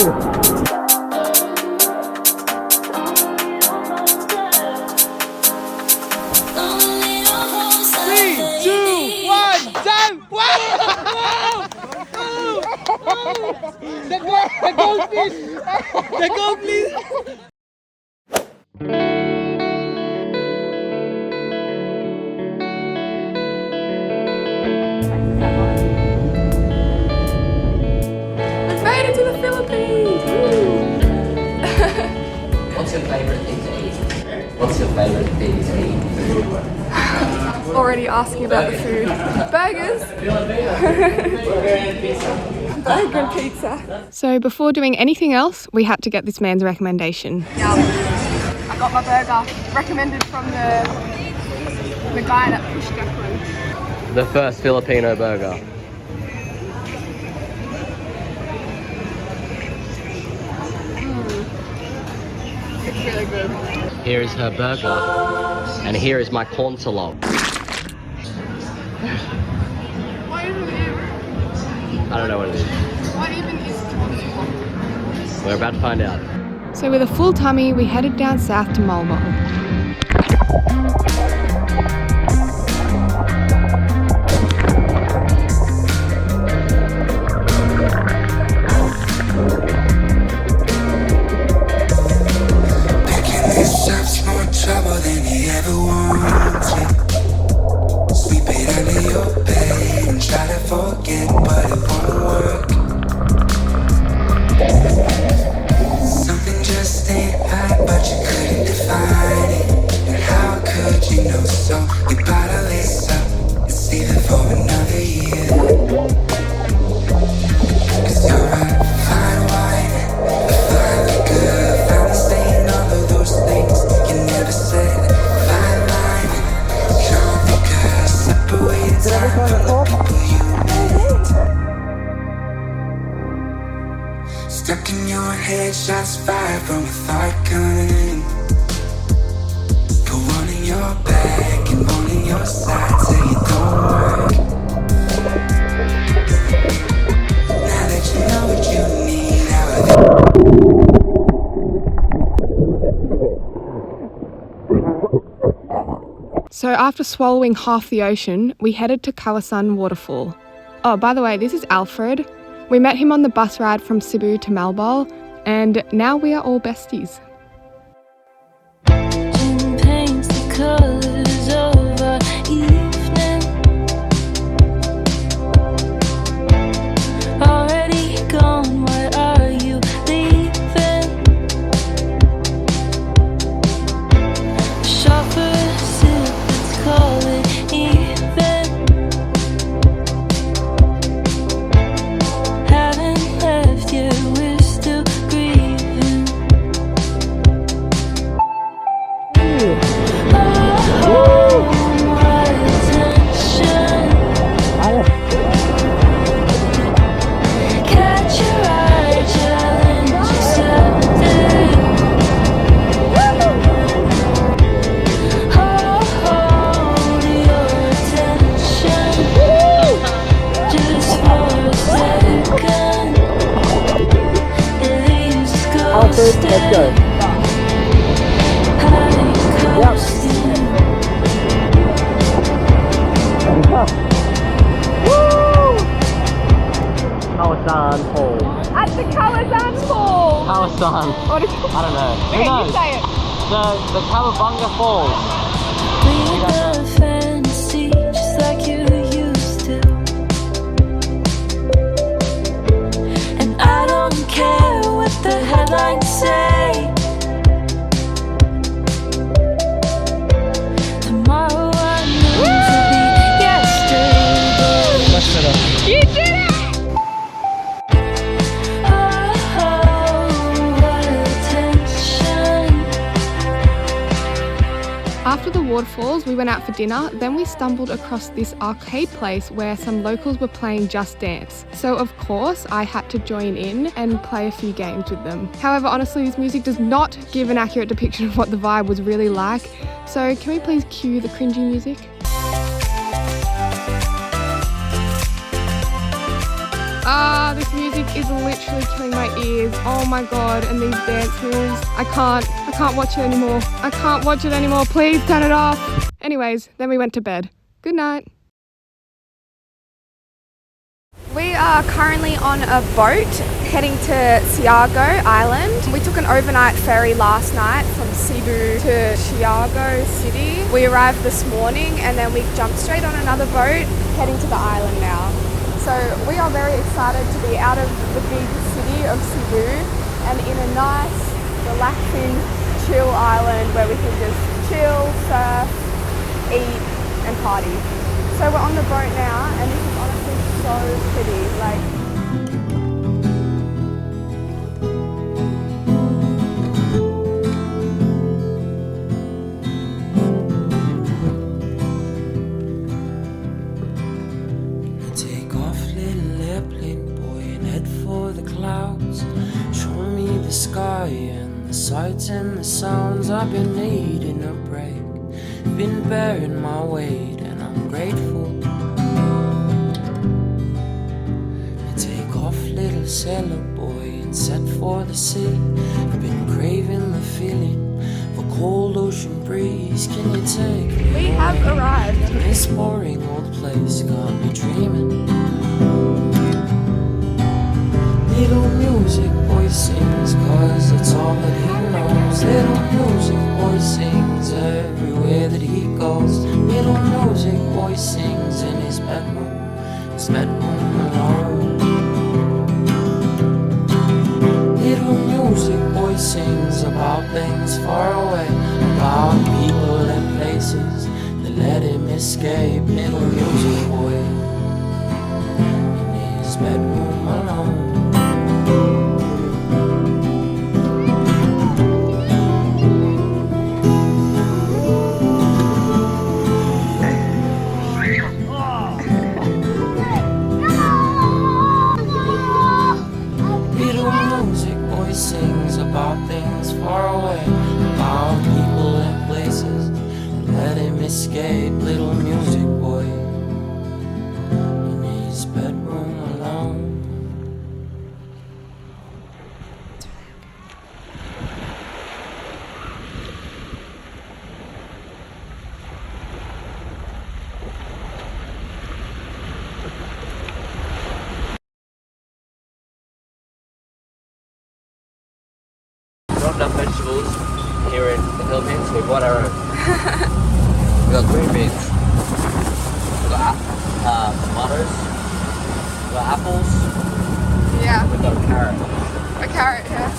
The goldfish! The goldfish! We've made it to the Philippines! What's your favorite thing to eat? What's your favorite thing to eat? Already asking about the food. Burgers! Burger and pizza. So before doing anything else, we had to get this man's recommendation. Yum. I got my burger recommended from the guy that pushed Declan. The first Filipino burger. It's really good. Here is her burger, and here is my corn salad. What even is? I don't know what it is. What even is corn? We're about to find out. So with a full tummy, we headed down south to Moalboal. Stuck in your head, shots fired from a thought gun. Put one in your back and one in your side till you don't work. Now that you know what you need, So after swallowing half the ocean, we headed to Kawasan Waterfall. Oh, by the way, this is Alfred. We met him on the bus ride from Cebu to Moalboal, and now we are all besties. Paints the colors of our evening. Already gone, why are you leaving? Shop for a sip, let's call it even. Haven't left yet, we're still grieving. Let's go. Kawasan Falls. At the Kawasan Falls! Kawasan. What is it? I don't know. Who Okay, knows? you say it. The Kawabunga Falls. Leave the fantasy just like you used to. And I don't care what the headlines say. Tomorrow I know to be yesterday. Much better. You did it! Oh, what attention. After the waterfalls, we went out for dinner, then we stumbled across this arcade place where some locals were playing Just Dance. So of course, I had to join in and play a few games with them. However, honestly, this music does not give an accurate depiction of what the vibe was really like. So can we please cue the cringy music? This music is literally killing my ears. Oh my god, and these dance moves. I can't watch it anymore. I can't watch it anymore. Please turn it off. Anyways, then we went to bed. Good night. We are currently on a boat heading to Siargao Island. We took an overnight ferry last night from Cebu to Siargao City. We arrived this morning and then we jumped straight on another boat heading to the island now. So we are very excited to be out of the big city of Cebu and in a nice, relaxing, chill island where we can just chill, surf, eat and party. So we're on the boat now and this is honestly so pretty. Like, take off, little airplane boy, and head for the clouds. Show me the sky and the sights and the sounds. I've been needing a break, been bearing my weight, and I'm grateful. Take off, little sailor boy, and set for the sea. I've been craving the feeling of a cold ocean breeze. Can you take me? we have arrived. This boring old place got me dreaming. Little music boy sings, cause it's all that he knows. Little music boy sings everywhere that he goes. Little music boy sings in his bedroom alone. Little music boy sings about things far away, about people and places that let him escape. Little music boy in his bedroom alone. Sings about things far away, about people and places that let him escape. Little music boy in his bedroom alone. Not enough vegetables here in the Philippines. We bought our own. We got green beans. We got tomatoes. We got apples. Yeah, We got a carrot. a carrot, yeah.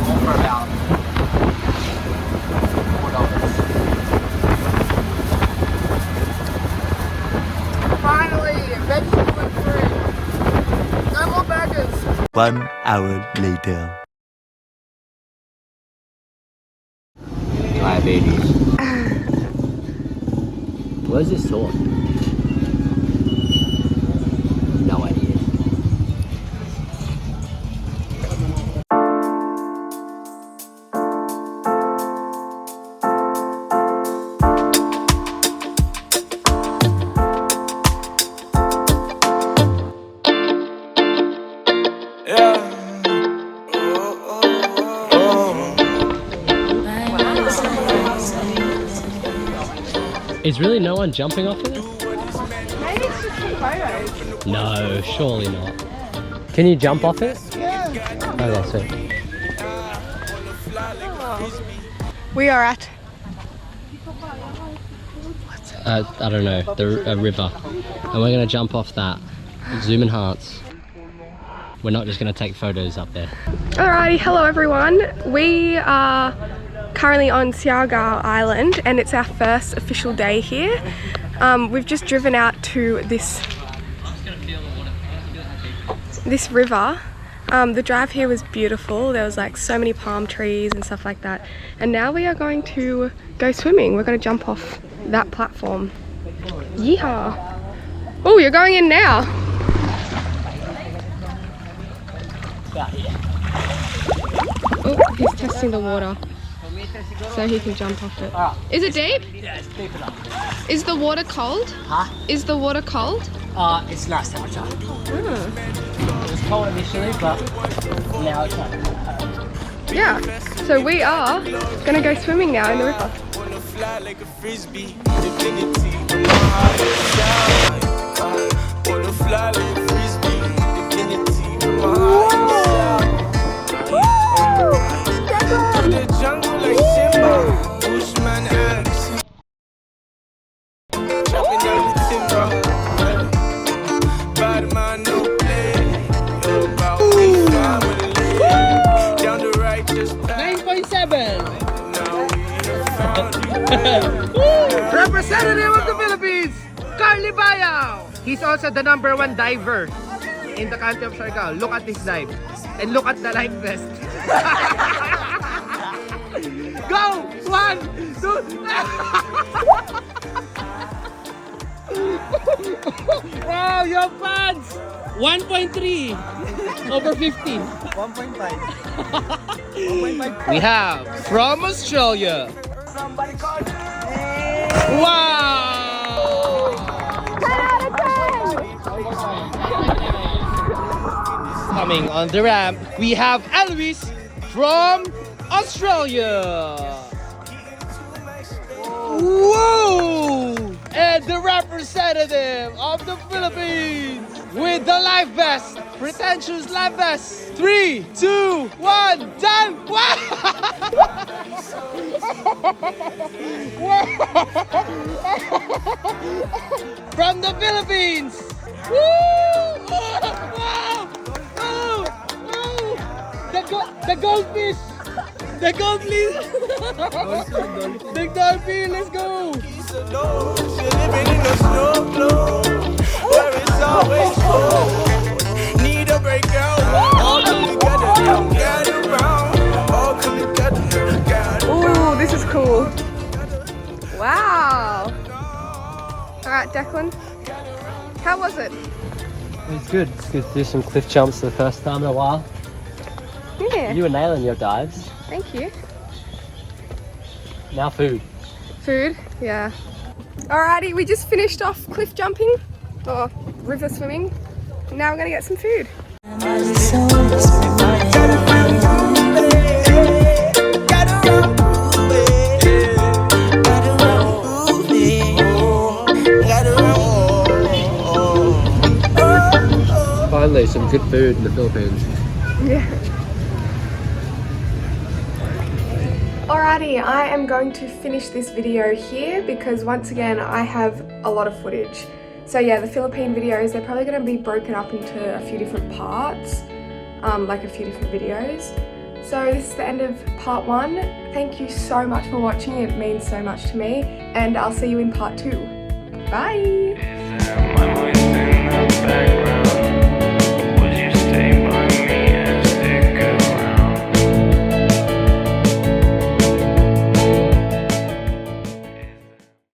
All for about $4. Finally, vegetable and fruit. No more burgers. 1 hour later. Diabetes. Where's this sword? No idea. Is really no one jumping off of it? Maybe it's just some photos. No, surely not. Can you jump off it? Yeah. Okay, sweet. We are at I don't know, a river. And we're gonna jump off that. Zoom enhance. We're not just gonna take photos up there. Alrighty, hello everyone. We are currently on Siargao Island and it's our first official day here. We've just driven out to this river. The drive here was beautiful. There was like so many palm trees and stuff like that. And now we are going to go swimming. We're going to jump off that platform. Yeehaw! Oh, you're going in now. Oh, he's testing the water. so he can jump off it. Is it deep? Yeah, it's deep enough. Is the water cold? Huh? Is the water cold? It's nice temperature. It was cold initially, but now it's not. Yeah. So we are gonna go swimming now in the river. Wanna fly like a frisbee, infinity. Wanna fly like a frisbee, infinity. To the jungle like Simba, Bushman Alex. Chopping down the timber. Bad man, no play. You're about to fly with a lady. Down the righteous path. 9.7. Now we have found you. Representative of the Philippines, Carly Bayao. He's also the #1 diver in the country of Siargao. Look at this dive. And look at the life vest. Go! 1, 2. Wow, you have fans! 1.3 over 15. 1.5. We have from Australia. Wow! 10 out of 10! Coming on the ramp, we have Eloise from Australia. Whoa! And the representative of the Philippines with the life vest, pretentious life vest. 3, 2, 1, done! Wow! From the Philippines! Woo! Wow! Oh! Oh! The goldfish! The goldfish! The dolphin! Let's go! She's living in a snow globe where it's always cold. Need a breakout. All come together, get around. All come together, get around. Ooh, this is cool. Wow. Alright, Declan. How was it? It's good. It's good to do some cliff jumps for the first time in a while. Yeah. You were nailing your dives. Thank you. Now food. Food, yeah. Alrighty, we just finished off cliff jumping or river swimming. Now we're gonna get some food. Finally, some good food in the Philippines. Yeah. Alrighty, I am going to finish this video here because once again I have a lot of footage. So yeah, the Philippine videos, they're probably going to be broken up into a few different parts, like a few different videos. So this is the end of part 1. Thank you so much for watching, it means so much to me, and I'll see you in part 2. Bye!